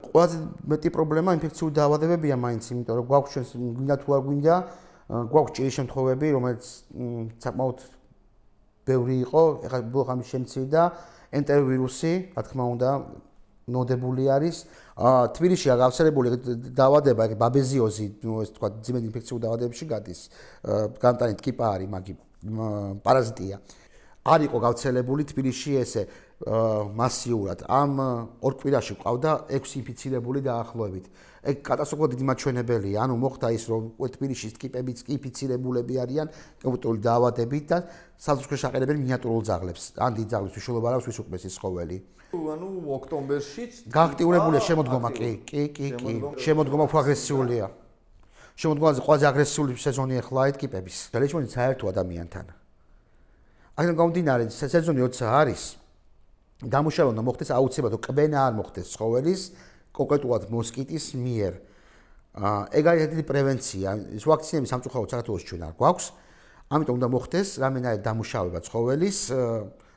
ყველაზე მეტი პრობლემა ინფექციური დაავადებებია მაინც, იმიტომ რომ გვაქვს ჩვენს გვინდა თუ არ გვინდა, გვაქვს ჭირის შემთხვევები, რომელიც საკმაოდ ბევრი იყო, ეხლა ბოლო ხანში შემცირდა ენტეროვირუსი, რა თქმა უნდა, ნოდებული არის. თბილისშია გავრცელებული დაავადება, ბაბეზიოზი, ეს თქვა ძიმედ ინფექციური დაავადებებში გადის. გამტანით კიპა არის, მაგი პარაზიტია. არ იყო გავრცელებული თბილისში ესე მასიურად. ამ ორ კვირაში ყავდა 6 ინფიცირებული დაახლოებით. ეგ კატასტროფულად დიდი მაჩვენებელია. ანუ მოხდა ის, რომ თბილისში კიპებიც კი ინფიცირებულები არიან კომპიუტერული დაავადებით და საზრდოქვეშ აყენებენ მინიატურულ ძაღლებს. ან დიდ ძაღლებს უშუალოდ არ აქვს ვის უკმეს ის ცხოველი. ანუ ოქტომბერშიც გააქტიურებულია შემოდგომა, კი. შემოდგომა უფრო აგრესიულია. შემოდგომაზე ყველაზე აგრესიული სეზონი ახლა այդ კიპების. რეჟიმი საერთო ადამიანთან. აქედან გამომდინარე, სეზონი როცა არის, დამუშავება უნდა მოხდეს აუცილებლად, კბენა არ მოხდეს ცხოველის, კონკრეტულად მოსკიტის მიერ. ეგ არის ერთი პრევენცია. ის ვაქცინები სამწუხაროდ საქართველოს ჩვენ არ გვაქვს. ამიტომ უნდა მოხდეს რამენაირად დამუშავება ცხოველის,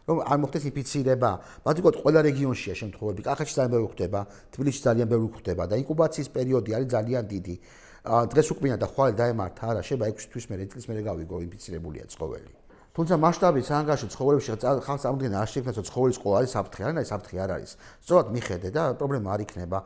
რომ არ მოხდეს ინფიცირება. მაგალითად, ყველა რეგიონშია შემთხვევები. კახეთში ძალიან ბევრი ხდება, თბილისში ძალიან ბევრი ხდება და ინკუბაციის პერიოდი არის ძალიან დიდი. დღეს უკმინა და ხვალე დაემართა, არა, შეიძლება 6 თვის მერე, წლის მერე გავიგო ინფიცირებულია ცხოველი. თუმცა მასშტაბით სანგაში ცხოველებში ხალხს წარმოდგენა არ შექმნას, რომ ცხოველის ყოლა არის საფრთხე, არა, საფრთხე არ არის. სწორად მიხედე და პრობლემა არ იქნება.